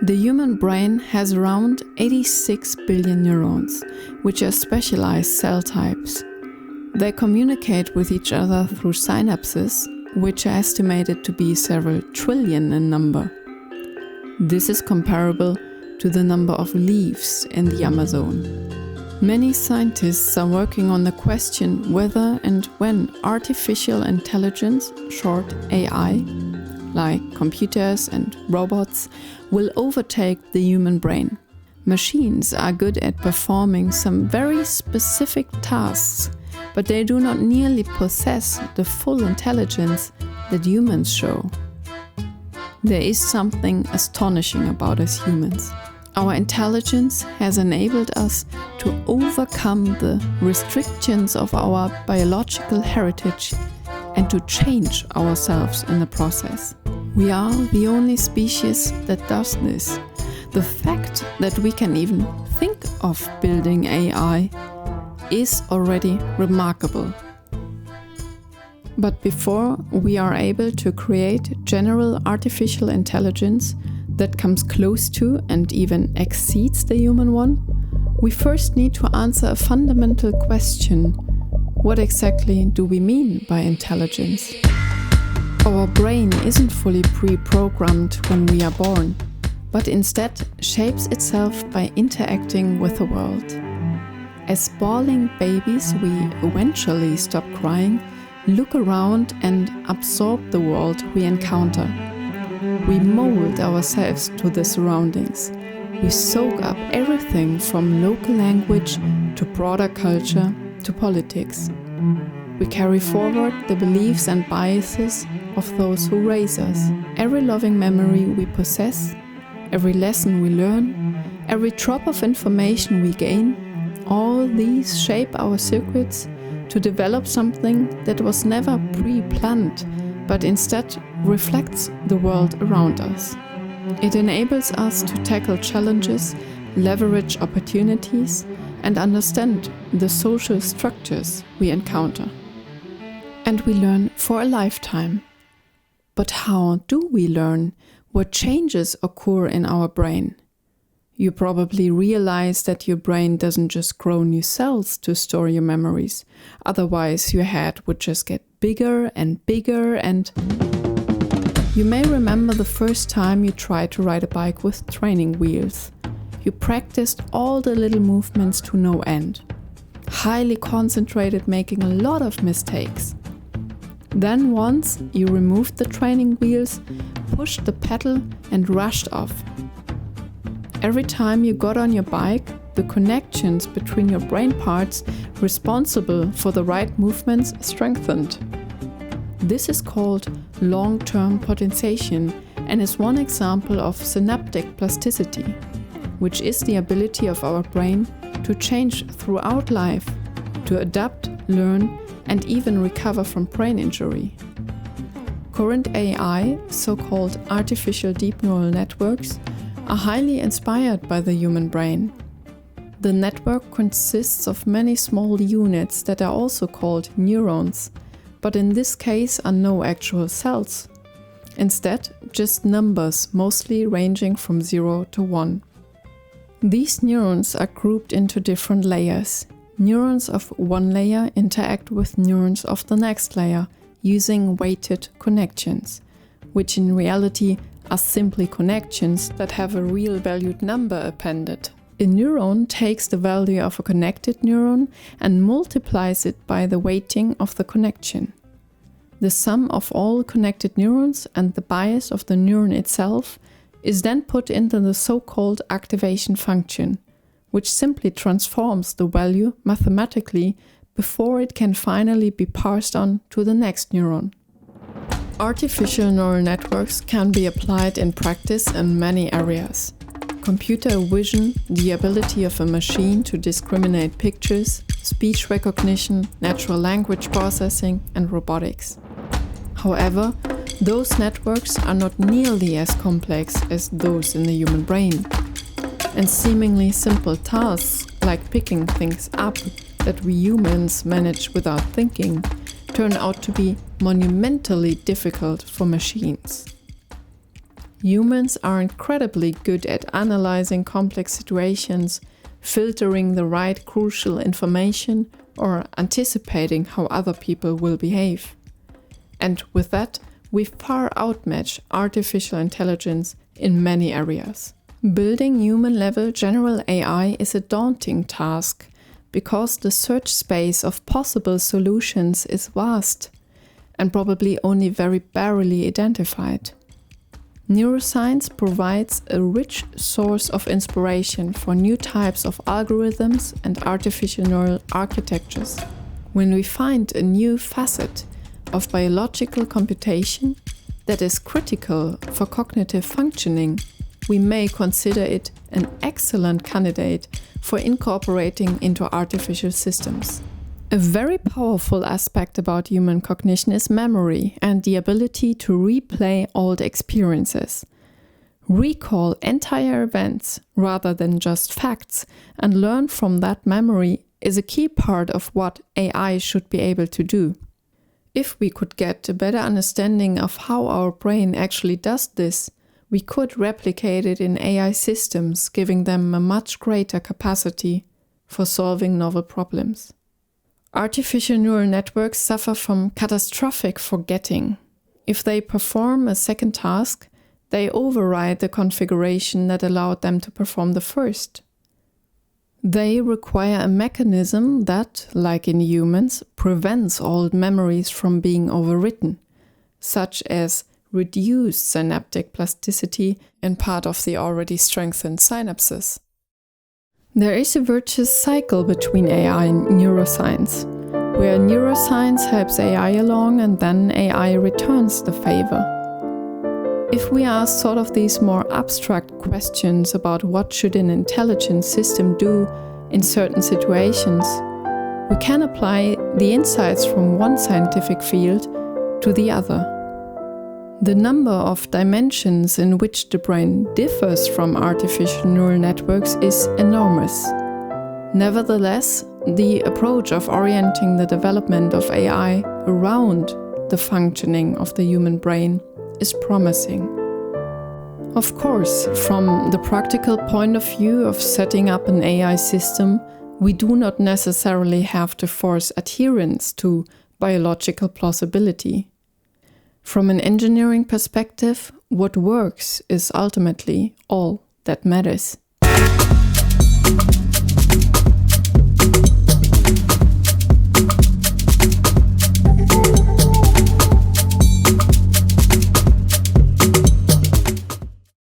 The human brain has around 86 billion neurons, which are specialized cell types. They communicate with each other through synapses, which are estimated to be several trillion in number. This is comparable to the number of leaves in the Amazon. Many scientists are working on the question whether and when artificial intelligence, short AI, like computers and robots, will overtake the human brain. Machines are good at performing some very specific tasks, but they do not nearly possess the full intelligence that humans show. There is something astonishing about us humans. Our intelligence has enabled us to overcome the restrictions of our biological heritage and to change ourselves in the process. We are the only species that does this. The fact that we can even think of building AI is already remarkable. But before we are able to create general artificial intelligence that comes close to and even exceeds the human one, we first need to answer a fundamental question. What exactly do we mean by intelligence? Our brain isn't fully pre-programmed when we are born, but instead shapes itself by interacting with the world. As bawling babies, we eventually stop crying, look around and absorb the world we encounter. We mold ourselves to the surroundings. We soak up everything from local language to broader culture to politics. We carry forward the beliefs and biases of those who raise us. Every loving memory we possess, every lesson we learn, every drop of information we gain, all these shape our circuits to develop something that was never pre-planned, but instead reflects the world around us. It enables us to tackle challenges, leverage opportunities, and understand the social structures we encounter. And we learn for a lifetime. But how do we learn? What changes occur in our brain? You probably realize that your brain doesn't just grow new cells to store your memories. Otherwise, your head would just get bigger and bigger and... You may remember the first time you tried to ride a bike with training wheels. You practiced all the little movements to no end. Highly concentrated, making a lot of mistakes. Then once you removed the training wheels, pushed the pedal and rushed off. Every time you got on your bike, the connections between your brain parts responsible for the right movements strengthened. This is called long-term potentiation and is one example of synaptic plasticity, which is the ability of our brain to change throughout life, to adapt, learn, and even recover from brain injury. Current AI, so-called artificial deep neural networks, are highly inspired by the human brain. The network consists of many small units that are also called neurons, but in this case are no actual cells. Instead, just numbers, mostly ranging from 0 to 1. These neurons are grouped into different layers. Neurons of one layer interact with neurons of the next layer using weighted connections, which in reality are simply connections that have a real valued number appended. A neuron takes the value of a connected neuron and multiplies it by the weighting of the connection. The sum of all connected neurons and the bias of the neuron itself is then put into the so-called activation function, which simply transforms the value mathematically before it can finally be passed on to the next neuron. Artificial neural networks can be applied in practice in many areas. Computer vision, the ability of a machine to discriminate pictures, speech recognition, natural language processing, and robotics. However, those networks are not nearly as complex as those in the human brain. And seemingly simple tasks, like picking things up that we humans manage without thinking, turn out to be monumentally difficult for machines. Humans are incredibly good at analyzing complex situations, filtering the right crucial information, or anticipating how other people will behave. And with that, we far outmatch artificial intelligence in many areas. Building human-level general AI is a daunting task because the search space of possible solutions is vast and probably only very barely identified. Neuroscience provides a rich source of inspiration for new types of algorithms and artificial neural architectures. When we find a new facet of biological computation that is critical for cognitive functioning, we may consider it an excellent candidate for incorporating into artificial systems. A very powerful aspect about human cognition is memory and the ability to replay old experiences. Recall entire events rather than just facts and learn from that memory is a key part of what AI should be able to do. If we could get a better understanding of how our brain actually does this, we could replicate it in AI systems, giving them a much greater capacity for solving novel problems. Artificial neural networks suffer from catastrophic forgetting. If they perform a second task, they override the configuration that allowed them to perform the first. They require a mechanism that, like in humans, prevents old memories from being overwritten, such as reduced synaptic plasticity in part of the already strengthened synapses. There is a virtuous cycle between AI and neuroscience, where neuroscience helps AI along and then AI returns the favor. If we ask sort of these more abstract questions about what should an intelligent system do in certain situations, we can apply the insights from one scientific field to the other. The number of dimensions in which the brain differs from artificial neural networks is enormous. Nevertheless, the approach of orienting the development of AI around the functioning of the human brain is promising. Of course, from the practical point of view of setting up an AI system, we do not necessarily have to force adherence to biological plausibility. From an engineering perspective, what works is ultimately all that matters.